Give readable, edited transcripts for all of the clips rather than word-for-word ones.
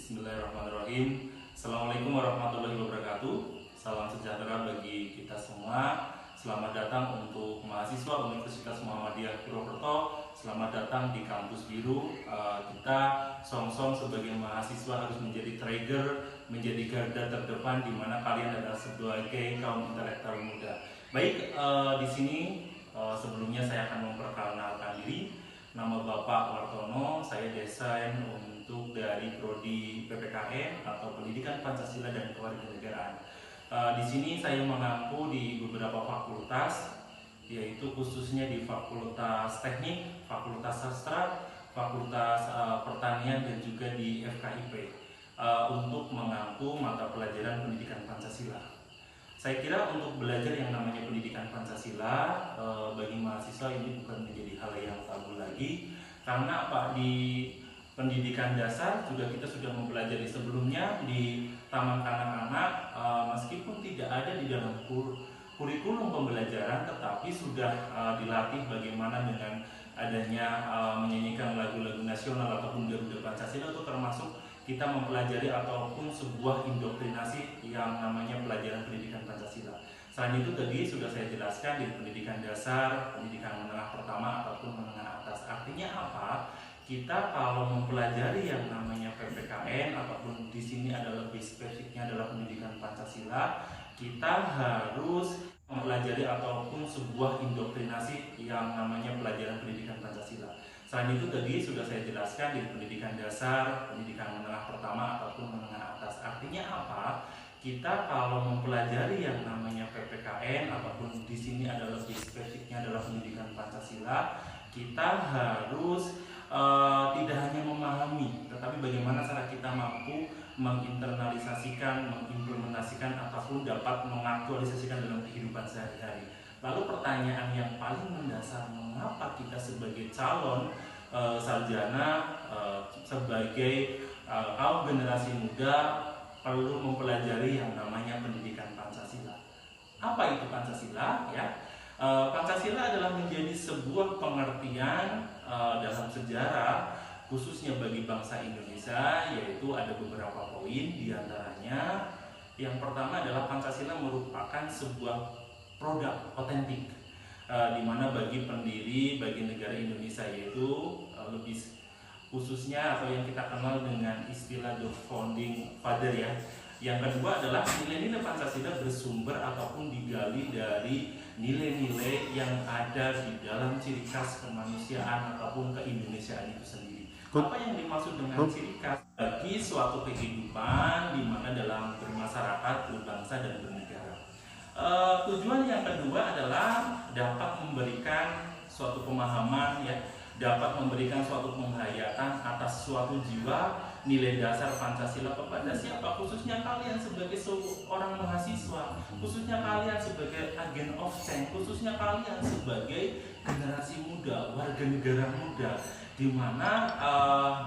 Bismillahirrahmanirrahim. Assalamualaikum warahmatullahi wabarakatuh. Salam sejahtera bagi kita semua. Selamat datang untuk mahasiswa Universitas Muhammadiyah Purwokerto. Selamat datang di kampus biru. Kita song-song sebagai mahasiswa harus menjadi trigger, menjadi garda terdepan di mana kalian adalah sebagai kaum intelektual muda. Baik, di sini sebelumnya saya akan memperkenalkan diri. Nama Bapak Wartono, saya desain untuk dari prodi PPKN atau Pendidikan Pancasila dan Kewarganegaraan. Di sini saya mengampu di beberapa fakultas, yaitu khususnya di Fakultas Teknik, Fakultas Sastra, Fakultas Pertanian dan juga di FKIP untuk mengampu mata pelajaran pendidikan Pancasila. Saya kira untuk belajar yang namanya pendidikan Pancasila bagi mahasiswa ini bukan menjadi hal yang tabu lagi, karena apa, di pendidikan dasar juga kita sudah mempelajari sebelumnya di taman kanak-kanak, meskipun tidak ada di dalam kurikulum pembelajaran, tetapi sudah dilatih bagaimana dengan adanya menyanyikan lagu-lagu nasional ataupun Garuda Pancasila, itu termasuk kita mempelajari ataupun sebuah indoktrinasi yang namanya pelajaran pendidikan Pancasila. Selain itu tadi sudah saya jelaskan di pendidikan dasar, pendidikan menengah pertama ataupun menengah atas. Artinya apa? Kita kalau mempelajari yang namanya PPKN ataupun di sini ada lebih spesifiknya adalah pendidikan Pancasila, kita harus mempelajari ataupun sebuah indoktrinasi yang namanya pelajaran pendidikan Pancasila. Selain itu tadi sudah saya jelaskan di pendidikan dasar, pendidikan menengah pertama ataupun menengah atas. Artinya apa? Kita kalau mempelajari yang namanya PPKN ataupun di sini ada lebih spesifiknya adalah pendidikan Pancasila, kita harus tidak hanya memahami, tetapi bagaimana cara kita mampu menginternalisasikan, mengimplementasikan ataupun dapat mengaktualisasikan dalam kehidupan sehari-hari. Lalu pertanyaan yang paling mendasar, mengapa kita sebagai calon sarjana, sebagai kaum generasi muda perlu mempelajari yang namanya pendidikan Pancasila? Apa itu Pancasila? Ya, Pancasila adalah menjadi sebuah pengertian dalam sejarah khususnya bagi bangsa Indonesia, yaitu ada beberapa poin, diantaranya yang pertama adalah Pancasila merupakan sebuah produk otentik di mana bagi pendiri, bagi negara Indonesia, yaitu lebih khususnya atau yang kita kenal dengan istilah the founding father ya. Yang kedua adalah nilai-nilai Pancasila bersumber ataupun digali dari nilai-nilai yang ada di dalam ciri khas kemanusiaan ataupun keindonesiaan itu sendiri. Apa yang dimaksud dengan ciri khas bagi suatu kehidupan di mana dalam bermasyarakat, berbangsa dan bernegara. Tujuan yang kedua adalah dapat memberikan suatu pemahaman ya, dapat memberikan suatu penghayatan atas suatu jiwa nilai dasar Pancasila kepada siapa? Khususnya kalian sebagai seorang mahasiswa, khususnya kalian sebagai agen of change, khususnya kalian sebagai generasi muda, warga negara muda, di mana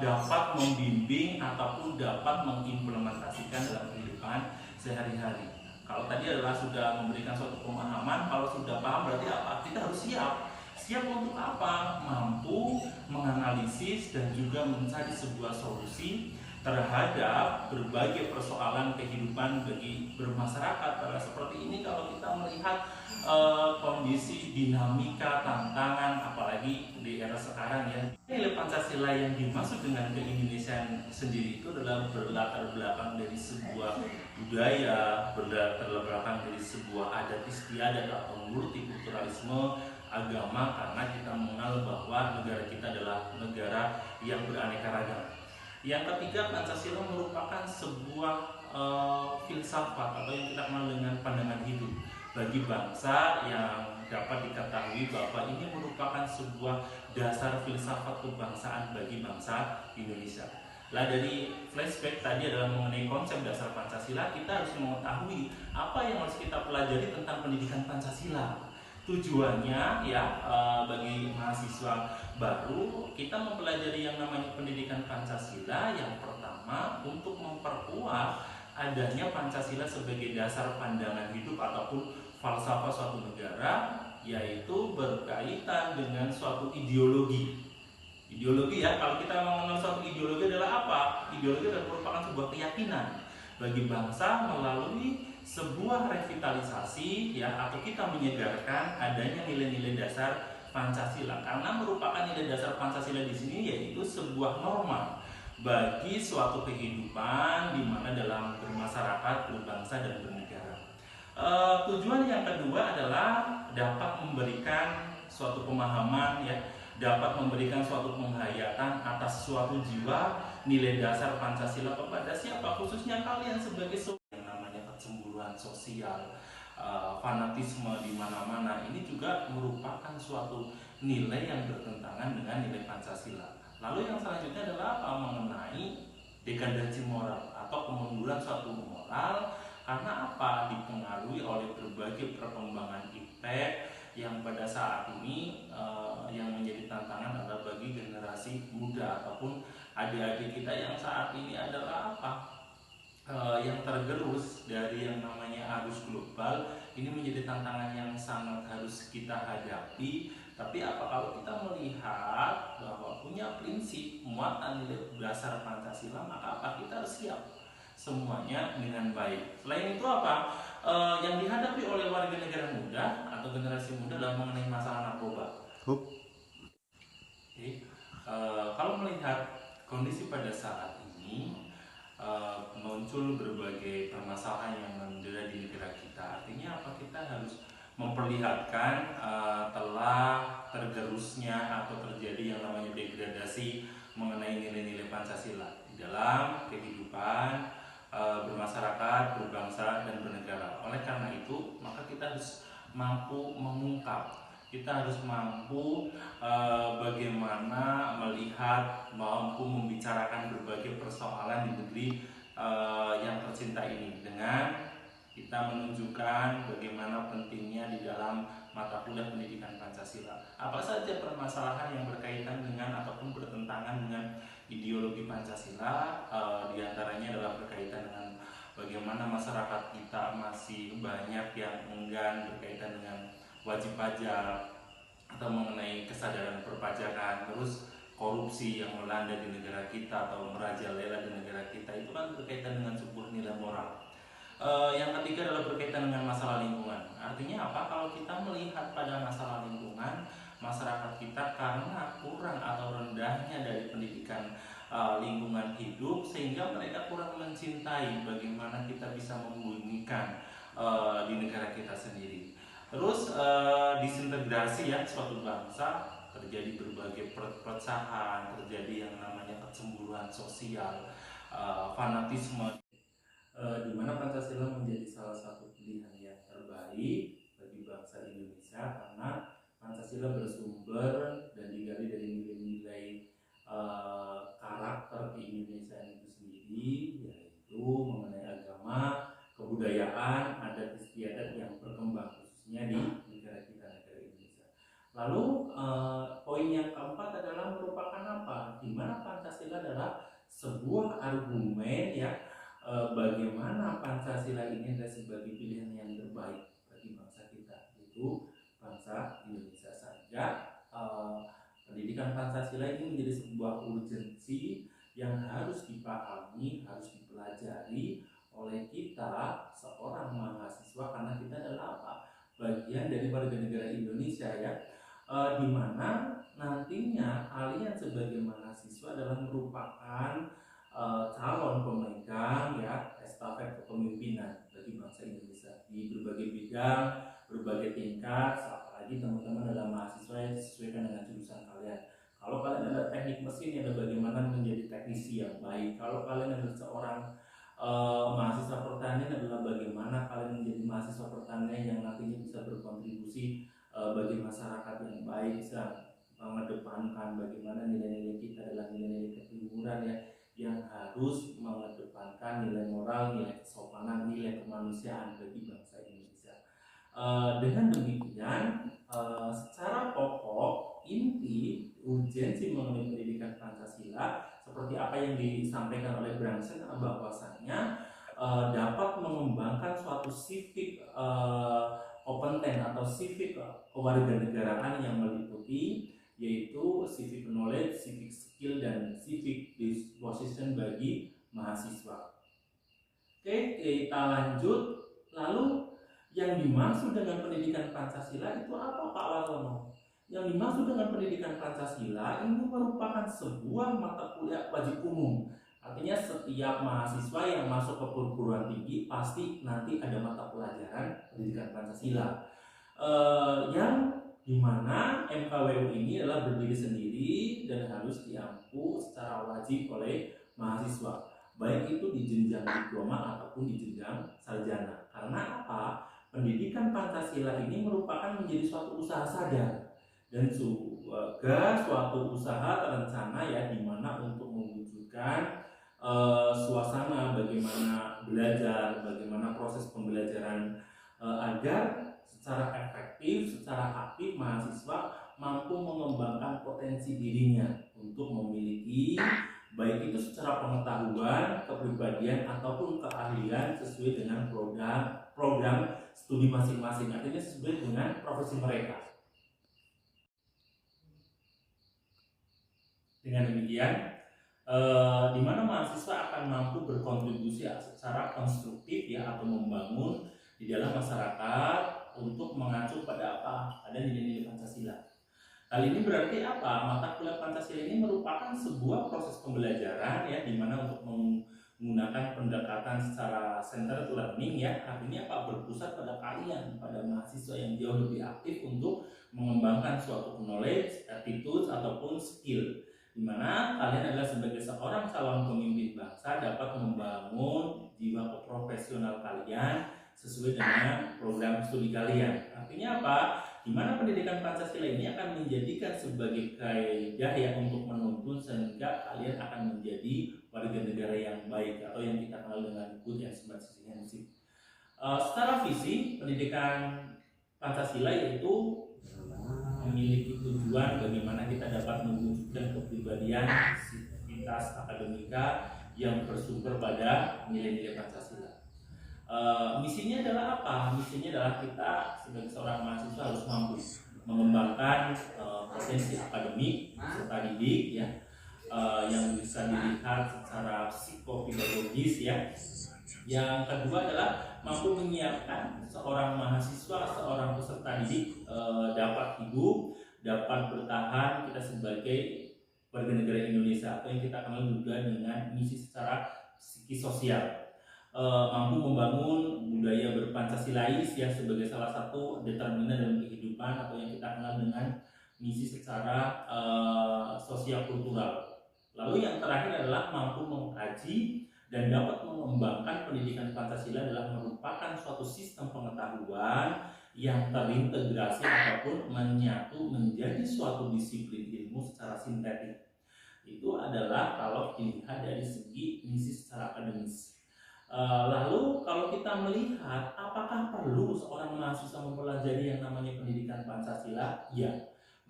dapat membimbing ataupun dapat mengimplementasikan dalam kehidupan sehari-hari. Kalau tadi adalah sudah memberikan suatu pemahaman, kalau sudah paham berarti apa? Kita harus siap. Siap untuk apa? Mampu menganalisis dan juga mencari sebuah solusi terhadap berbagai persoalan kehidupan bagi bermasyarakat. Seperti ini kalau kita melihat kondisi dinamika, tantangan, apalagi di era sekarang ya. Nilai Pancasila yang dimaksud dengan keindonesiaan sendiri itu adalah berlatar belakang dari sebuah budaya, berlatar belakang dari sebuah adat istiadat atau multikulturalisme agama, karena kita mengenal bahwa negara kita adalah negara yang beraneka ragam. Yang ketiga, Pancasila merupakan sebuah filsafat atau yang kita kenal dengan pandangan hidup bagi bangsa, yang dapat diketahui bahwa ini merupakan sebuah dasar filsafat kebangsaan bagi bangsa Indonesia. Lah, dari flashback tadi adalah mengenai konsep dasar Pancasila, kita harus mengetahui apa yang harus kita pelajari tentang pendidikan Pancasila. Tujuannya ya bagi mahasiswa baru, kita mempelajari yang namanya pendidikan Pancasila yang pertama untuk memperkuat adanya Pancasila sebagai dasar pandangan hidup ataupun falsafah suatu negara, yaitu berkaitan dengan suatu ideologi Ideologi ya, kalau kita mengenal suatu ideologi adalah apa? Ideologi adalah merupakan sebuah keyakinan bagi bangsa melalui sebuah revitalisasi ya, atau kita menyegarkan adanya nilai-nilai dasar Pancasila, karena merupakan nilai dasar Pancasila di sini yaitu sebuah norma bagi suatu kehidupan di mana dalam bermasyarakat, berbangsa dan bernegara. Tujuan yang kedua adalah dapat memberikan suatu pemahaman ya, dapat memberikan suatu penghayatan atas suatu jiwa nilai dasar Pancasila kepada siapa, khususnya kalian sebagai yang namanya kecemburuan sosial, fanatisme di mana-mana, ini juga merupakan suatu nilai yang bertentangan dengan nilai Pancasila. Lalu yang selanjutnya adalah apa? Mengenai degradasi moral atau kemunduran suatu moral, karena apa? Dipengaruhi oleh berbagai perkembangan iptek yang pada saat ini yang menjadi tantangan adalah bagi generasi muda ataupun adik-adik kita yang saat ini adalah apa? Yang tergerus dari yang namanya arus global. Ini menjadi tantangan yang sangat harus kita hadapi. Tapi apa kalau kita melihat bahwa punya prinsip muatan nilai dasar Pancasila, maka apa? Kita harus siap semuanya dengan baik. Selain itu apa? Yang dihadapi oleh warga negara muda atau generasi muda adalah mengenai masalah narkoba. Oke. Kalau melihat kondisi pada saat ini, muncul berbagai permasalahan yang mendera di negara kita. Artinya apa? Kita harus memperlihatkan telah tergerusnya atau terjadi yang namanya degradasi mengenai nilai-nilai Pancasila di dalam kehidupan bermasyarakat, berbangsa, dan bernegara. Oleh karena itu, maka kita harus mampu mengungkap, kita harus mampu bagaimana melihat, mampu membicarakan berbagai persoalan di negeri yang tercinta ini, dengan kita menunjukkan bagaimana pentingnya di dalam mata kuliah pendidikan Pancasila. Apa saja permasalahan yang berkaitan dengan ataupun bertentangan dengan ideologi Pancasila, diantaranya adalah berkaitan dengan bagaimana masyarakat kita masih banyak yang enggan berkaitan dengan wajib pajak atau mengenai kesadaran perpajakan, terus korupsi yang melanda di negara kita atau merajalela di negara kita, itu kan berkaitan dengan sebuah nilai moral. Yang ketiga adalah berkaitan dengan masalah lingkungan. Artinya apa? Kalau kita melihat pada masalah lingkungan, masyarakat kita karena kurang atau rendahnya dari pendidikan lingkungan hidup, sehingga mereka kurang mencintai bagaimana kita bisa membumikan di negara kita sendiri. Terus disintegrasi ya suatu bangsa, terjadi berbagai perpecahan, terjadi yang namanya kecemburuan sosial, fanatisme, di mana Pancasila menjadi salah satu pilihan yang terbaik bagi bangsa Indonesia, karena Pancasila bersumber dan digali dari nilai-nilai karakter keindonesiaan itu sendiri, yaitu mengenai agama, kebudayaan, adat istiadat yang berkembang khususnya di negara kita, negara Indonesia. Lalu poin yang keempat adalah merupakan apa? Di mana Pancasila adalah sebuah argumen ya, bagaimana Pancasila ini adalah sebagai pilihan yang terbaik bagi bangsa kita, yaitu bangsa Indonesia saja. Pendidikan Pancasila ini menjadi sebuah urgensi yang harus dipahami, harus dipelajari oleh kita seorang mahasiswa, karena kita adalah apa? Bagian dari warga negara Indonesia ya, di mana nantinya kalian sebagai mahasiswa adalah merupakan calon pemegang ya estafet kepemimpinan bagi bangsa Indonesia di berbagai bidang, berbagai tingkat. Apalagi teman-teman adalah mahasiswa yang disesuaikan dengan jurusan kalian. Kalau kalian adalah teknik mesin, ya bagaimana menjadi teknisi yang baik. Kalau kalian adalah seorang mahasiswa pertanian, adalah bagaimana kalian menjadi mahasiswa pertanian yang nantinya bisa berkontribusi bagi masyarakat yang baik, bisa mengedepankan bagaimana nilai-nilai kita adalah nilai-nilai ketimuran ya, yang harus mengedepankan nilai moral, nilai kesopanan, nilai kemanusiaan bagi bangsa Indonesia. Dengan demikian, secara pokok inti urgensi mengenai pendidikan Pancasila seperti apa yang disampaikan oleh Brangsen, bahwasannya dapat mengembangkan suatu civic kompeten atau civic kewarganegaraan yang meliputi yaitu civic knowledge, civic skill, dan civic disposition bagi mahasiswa. Oke, kita lanjut. Lalu yang dimaksud dengan pendidikan Pancasila itu apa, Pak Wartono? Yang dimaksud dengan pendidikan Pancasila ini merupakan sebuah mata kuliah wajib umum. Artinya setiap mahasiswa yang masuk ke perguruan tinggi pasti nanti ada mata pelajaran pendidikan Pancasila, yang dimana MKWU ini adalah berdiri sendiri dan harus diampu secara wajib oleh mahasiswa, baik itu di jenjang diploma ataupun di jenjang sarjana. Karena apa? Pendidikan Pancasila ini merupakan menjadi suatu usaha sadar dan juga suatu usaha terencana ya, dimana untuk mewujudkan suasana bagaimana belajar, bagaimana proses pembelajaran agar secara efektif, secara aktif mahasiswa mampu mengembangkan potensi dirinya untuk memiliki baik itu secara pengetahuan, kepribadian ataupun keahlian sesuai dengan program studi masing-masing, artinya sesuai dengan profesi mereka. Dengan demikian, di mana mahasiswa akan mampu berkontribusi secara konstruktif ya, atau membangun di dalam masyarakat untuk mengacu pada apa? Ada nilai-nilai Pancasila. Hal ini berarti apa? Mata kuliah Pancasila ini merupakan sebuah proses pembelajaran ya, di mana untuk menggunakan pendekatan secara centered learning ya, artinya apa? Berpusat pada kalian, pada mahasiswa yang jauh lebih aktif untuk mengembangkan suatu knowledge, attitude ataupun skill, di mana kalian adalah sebagai seorang calon pemimpin bangsa dapat membangun jiwa keprofesional kalian sesuai dengan program studi kalian. Artinya apa? Di mana pendidikan Pancasila ini akan menjadikan sebagai kaidah ya untuk menuntun sehingga kalian akan menjadi warga negara yang baik atau yang kita kenal dengan good and smart citizenship. Secara visi, pendidikan Pancasila yaitu memiliki tujuan bagaimana kita dapat mewujudkan kepribadian sivitas akademika yang bersumber pada nilai-nilai Pancasila. Misinya adalah apa? Misinya adalah kita sebagai seorang mahasiswa harus mampu mengembangkan potensi akademik serta didik ya, yang bisa dilihat secara psikopedagogis ya. Yang kedua adalah mampu menyiapkan seorang mahasiswa, seorang peserta didik dapat hidup, dapat bertahan kita sebagai warga negara Indonesia atau yang kita kenal juga dengan misi secara psikososial. Mampu membangun budaya berpancasilais ya sebagai salah satu determinan dalam kehidupan atau yang kita kenal dengan misi secara sosial kultural. Lalu yang terakhir adalah mampu mengkaji dan dapat mengembangkan pendidikan Pancasila adalah merupakan suatu sistem pengetahuan yang terintegrasi ataupun menyatu menjadi suatu disiplin ilmu secara sintetik. Itu adalah kalau dilihat dari segi misi secara akademis. Lalu kalau kita melihat apakah perlu seorang mahasiswa mempelajari yang namanya pendidikan Pancasila? Ya,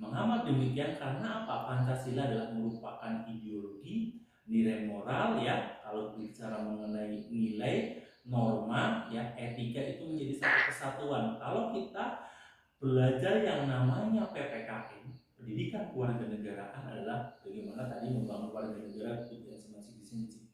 mengapa demikian? Karena apa? Pancasila adalah merupakan ideologi, nilai moral ya. Kalau bicara mengenai nilai, norma ya, etika itu menjadi satu kesatuan. Kalau kita belajar yang namanya PPKN, pendidikan kewarganegaraan, adalah bagaimana tadi membangun warga negara good and smart citizenship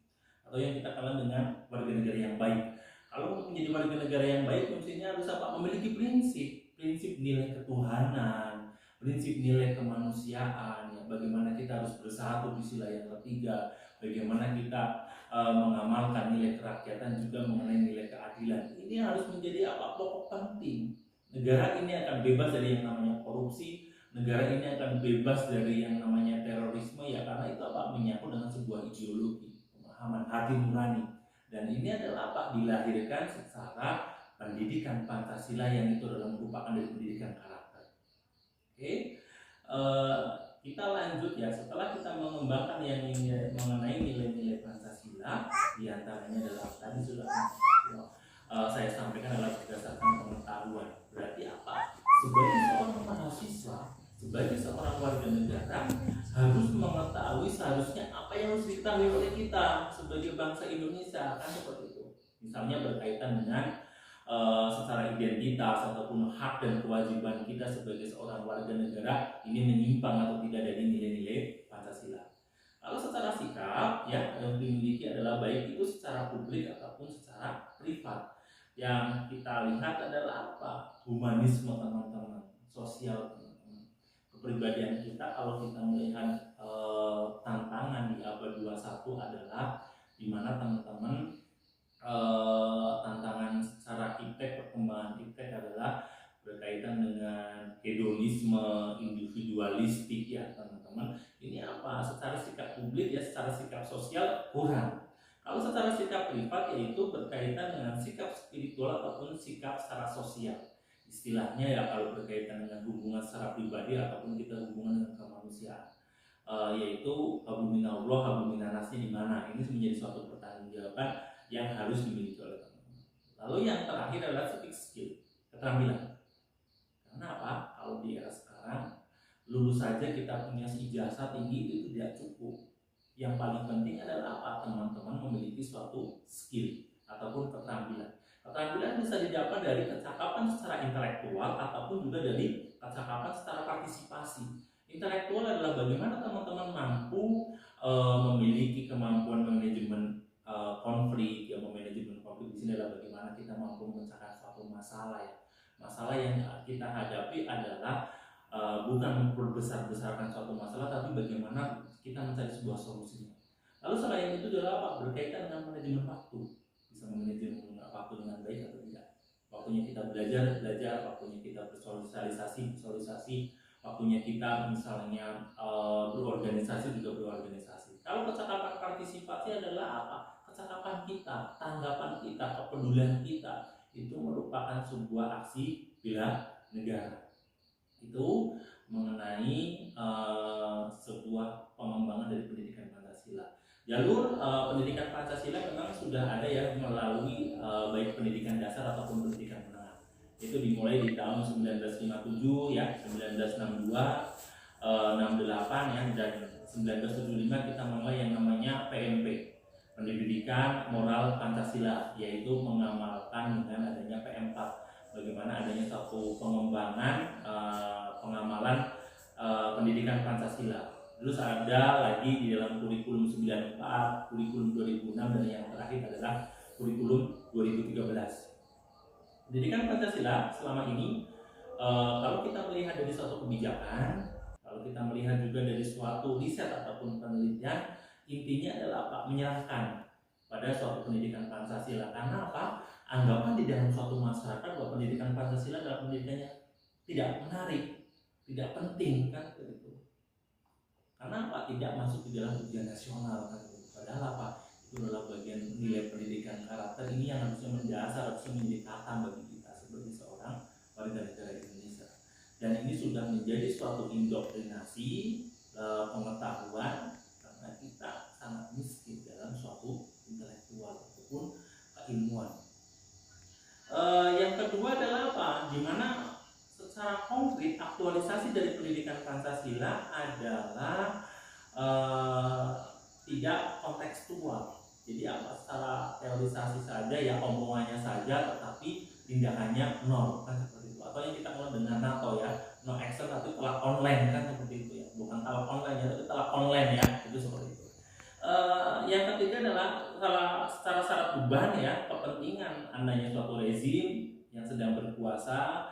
atau yang kita kenal dengan warga negara yang baik. Kalau untuk menjadi warga negara yang baik, mestinya harus apa? Memiliki prinsip nilai ketuhanan, prinsip nilai kemanusiaan, ya, bagaimana kita harus bersatu di sila yang ketiga, bagaimana kita mengamalkan nilai kerakyatan juga mengenai nilai keadilan. Ini harus menjadi apa? Pokok penting. Negara ini akan bebas dari yang namanya korupsi, negara ini akan bebas dari yang namanya terorisme ya, karena itu apa? Menyangkut dengan sebuah ideologi, pemahaman hati nurani. Dan ini adalah apa? Dilahirkan secara pendidikan Pancasila yang itu adalah merupakan dari pendidikan karakter. Oke, kita lanjut ya. Setelah kita mengembangkan yang mengenai nilai-nilai Pancasila, diantaranya adalah tadi sudah saya sampaikan adalah berdasarkan pengetahuan. Berarti apa? Sebagai seorang mahasiswa, sebagai seorang warga negara harus mengetahui seharusnya apa yang harus diketahui oleh kita sebagai bangsa Indonesia, kan seperti itu. Misalnya berkaitan dengan secara identitas ataupun hak dan kewajiban kita sebagai seorang warga negara ini menyimpang atau tidak dari nilai-nilai Pancasila. Kalau secara sikap ya yang dimiliki adalah baik itu secara publik ataupun secara privat. Yang kita lihat adalah apa? Humanisme teman-teman, sosial teman-teman. Kepribadian kita kalau kita melihat tantangan di abad 21 adalah di mana teman-teman tantangan secara iptek, perkembangan iptek adalah berkaitan dengan hedonisme, individualistik ya teman-teman. Ini apa? Secara sikap publik ya, secara sikap sosial kurang. Kalau secara sikap privat yaitu berkaitan dengan sikap spiritual ataupun sikap secara sosial. Istilahnya ya kalau berkaitan dengan hubungan secara pribadi ataupun kita hubungan dengan kemanusiaan. Yaitu habuminallah, habuminanasnya di mana? Ini menjadi suatu pertanggungjawaban yang harus dimiliki oleh teman-teman. Lalu yang terakhir adalah civic skill, keterampilan. Karena apa? Kalau di era sekarang lulus saja kita punya ijazah tinggi itu tidak cukup. Yang paling penting adalah apa? Teman-teman memiliki suatu skill ataupun keterampilan. Keterampilan bisa didapat dari kecakapan secara intelektual ataupun juga dari kecakapan secara partisipasi. Intelektual adalah bagaimana teman-teman mampu memiliki kemampuan manajemen konflik, ya manajemen konflik di sini adalah bagaimana kita mampu memecahkan suatu masalah ya. Masalah yang kita hadapi adalah bukan memperbesar-besarkan suatu masalah, tapi bagaimana kita mencari sebuah solusinya. Lalu selain itu adalah apa? Berkaitan dengan manajemen waktu. Bisa memanajemen waktu dengan baik atau tidak. Waktunya kita belajar, waktunya kita bersosialisasi, waktunya kita misalnya berorganisasi juga berorganisasi. Kalau kecakapan partisipasi adalah apa? Kecakapan kita, tanggapan kita, kepedulian kita itu merupakan sebuah aksi bela negara. Itu mengenai sebuah pengembangan dari pendidikan Pancasila. Jalur pendidikan Pancasila memang sudah ada ya melalui baik pendidikan dasar ataupun pendidikan menengah. Itu dimulai di tahun 1957 ya, 1962, 68 ya, dan 1975 kita mulai yang namanya PMP, Pendidikan Moral Pancasila, yaitu mengamalkan dengan adanya PM4. Bagaimana adanya satu pengembangan pengamalan pendidikan Pancasila. Terus ada lagi di dalam kurikulum 94, kurikulum 2006, dan yang terakhir adalah kurikulum 2013. Pendidikan Pancasila selama ini kalau kita melihat dari suatu kebijakan, kalau kita melihat juga dari suatu riset ataupun penelitian, intinya adalah apa? Menyerahkan pada suatu pendidikan Pancasila. Karena apa? Anggapan di dalam suatu masyarakat bahwa pendidikan Pancasila adalah pendidikannya tidak menarik, tidak penting kan begitu. Karena apa? Tidak masuk di dalam ujian nasional kan begitu. Padahal apa? Itu adalah bagian nilai pendidikan karakter ini yang harusnya mendasar, harusnya menjadi kata bagi kita sebagai seorang warga negara Indonesia. Dan ini sudah menjadi suatu indoktrinasi pengetahuan karena kita sangat miskin dalam suatu intelektual ataupun keilmuan. Yang kedua adalah apa? Dimana secara konkret aktualisasi dari pendidikan Pancasila adalah tidak kontekstual. Jadi apa? Secara teorisasi saja ya, omongannya saja, tetapi tindakannya nol kan seperti itu. Atau yang kita kenal dengan NATO ya, no action tapi telak online kan seperti itu ya. Bukan telak online ya, tapi telak online ya, itu seperti itu. Yang ketiga adalah secara syarat beban ya, kepentingan adanya suatu rezim yang sedang berkuasa,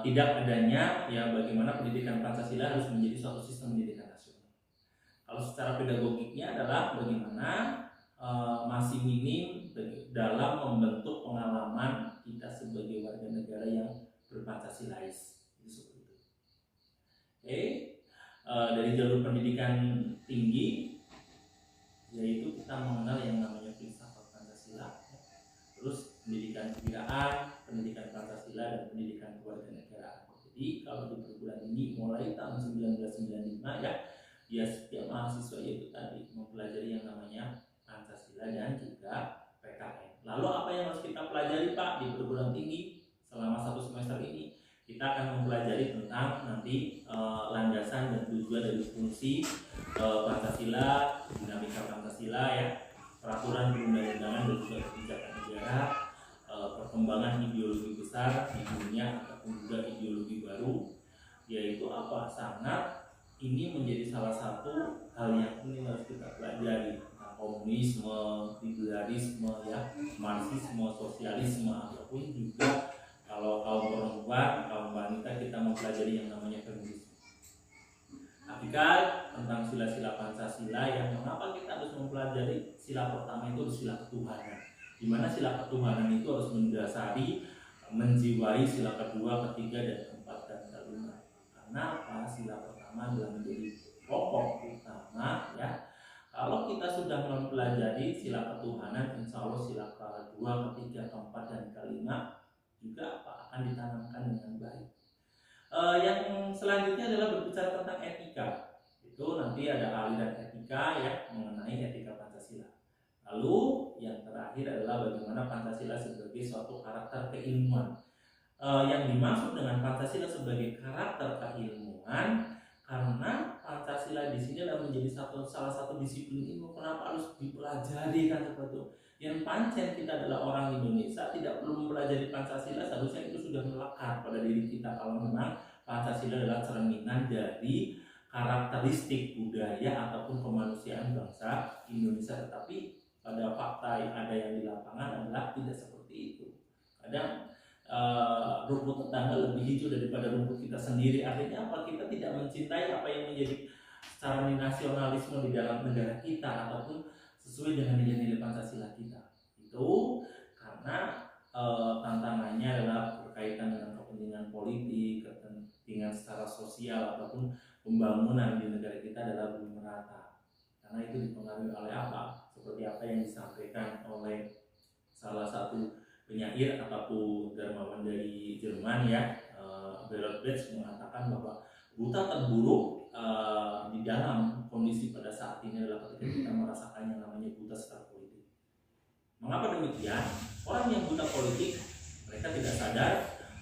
tidak adanya ya bagaimana pendidikan Pancasila harus menjadi suatu sistem pendidikan nasional. Kalau secara pedagogiknya adalah bagaimana masih minim dalam membentuk pengalaman kita sebagai warga negara yang berpancasilais, itu seperti itu. Oke, dari jalur pendidikan tinggi yaitu kita mengenal yang namanya filsafat Pancasila, terus pendidikan kebudayaan, pendidikan Pancasila, dan pendidikan kewarganegaraan. Jadi kalau di perguruan tinggi mulai tahun 1995 ya setiap mahasiswa yaitu tadi mempelajari yang namanya Pancasila dan juga PKN. Lalu apa yang harus kita pelajari Pak di perguruan tinggi selama 1 semester ini? Kita akan mempelajari tentang nanti landasan dan tujuan dari fungsi Pancasila, dinamika Pancasila ya, peraturan perundang-undangan dan juga kebijakan negara, perkembangan ideologi besar di dunia ataupun juga ideologi baru, yaitu apa, sangat ini menjadi salah satu hal yang penting harus kita pelajari, tentang komunisme, liberalisme, ya, marxisme, sosialisme, ataupun juga kalau kaum perempuan, kaum wanita kita mempelajari yang namanya feminisme. Hakikat tentang sila-sila Pancasila, yang mengapa kita harus mempelajari sila pertama itu sila ketuhanan, di mana sila ketuhanan itu harus mendasari, menjiwai sila kedua, ketiga, dan keempat, dan kelima. Karena apa? Sila pertama adalah menjadi pokok utama, ya. Kalau kita sudah mempelajari sila ketuhanan, insya Allah sila kedua, ketiga, keempat, dan kelima juga akan ditanamkan dengan baik. Yang selanjutnya adalah berbicara tentang etika. Itu nanti ada aliran etika, ya, mengenai etika Pancasila. Lalu yang terakhir adalah bagaimana Pancasila sebagai suatu karakter keilmuan. Yang dimaksud dengan Pancasila sebagai karakter keilmuan, karena Pancasila di sini adalah menjadi salah satu disiplin ilmu. Kenapa harus dipelajari, kan seperti itu? Yang pancen kita adalah orang Indonesia, tidak perlu mempelajari Pancasila, seharusnya itu sudah melekat pada diri kita kalau memang Pancasila adalah cerminan dari karakteristik budaya ataupun kemanusiaan bangsa Indonesia. Tetapi pada fakta yang ada yang di lapangan adalah tidak seperti itu. Kadang rumput tetangga lebih hijau daripada rumput kita sendiri. Artinya apa? Kita tidak mencintai apa yang menjadi secara nasionalisme di dalam negara kita ataupun sesuai dengan nilai-nilai Pancasila kita. Itu karena tantangannya adalah berkaitan dengan kepentingan politik, kepentingan secara sosial ataupun pembangunan di negara kita adalah belum merata. Karena itu dipengaruhi oleh apa? Seperti apa yang disampaikan oleh salah satu penyair ataupun dermawan dari Jerman, ya, Bertolt Brecht, mengatakan bahwa buta terburuk di dalam kondisi pada saat ini adalah ketika kita merasakan yang namanya buta secara politik. Mengapa demikian? Orang yang buta politik, mereka tidak sadar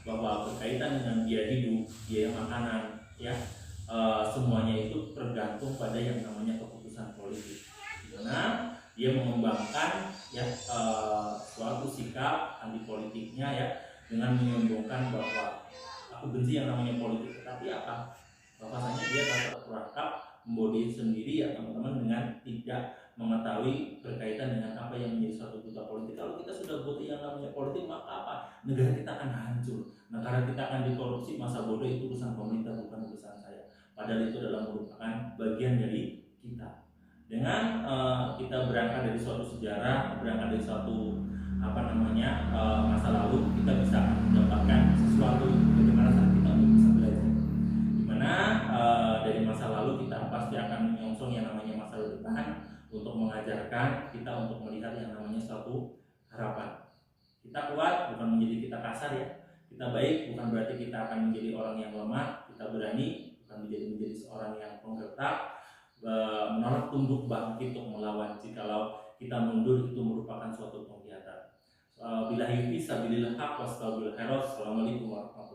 bahwa berkaitan dengan biaya hidup, biaya makanan, ya, semuanya itu tergantung pada yang namanya keputusan politik. Dimana dia mengembangkan, ya, suatu sikap anti politiknya, ya, dengan menyombongkan bahwa aku benci yang namanya politik. Tetapi apa? Bahwasanya dia dapat perangkap membodohi sendiri, ya teman-teman, dengan tidak mengetahui berkaitan dengan apa yang menjadi suatu buta politik. Kalau kita sudah buta yang namanya politik, maka apa? Negara kita akan hancur, negara kita akan dikorupsi. Masa bodoh itu urusan pemerintah, bukan urusan saya. Padahal itu adalah merupakan bagian dari kita. Dengan kita berangkat dari suatu sejarah, berangkat dari suatu masa lalu, kita bisa mendapatkan sesuatu bagaimana saat kita untuk bisa belajar. Dimana dari masa lalu kita pasti akan menyongsong yang namanya masa depan untuk mengajarkan kita untuk melihat yang namanya suatu harapan. Kita kuat bukan menjadi kita kasar, ya. Kita baik bukan berarti kita akan menjadi orang yang lemah. Kita berani bukan menjadi seorang yang penggertak, menolak tunduk bangkit untuk melawan. Jikalau kita mundur itu merupakan suatu pengkhianatan. Billahi fisabilillah haq wastaghfirullah. Assalamualaikum warahmatullahi wabarakatuh.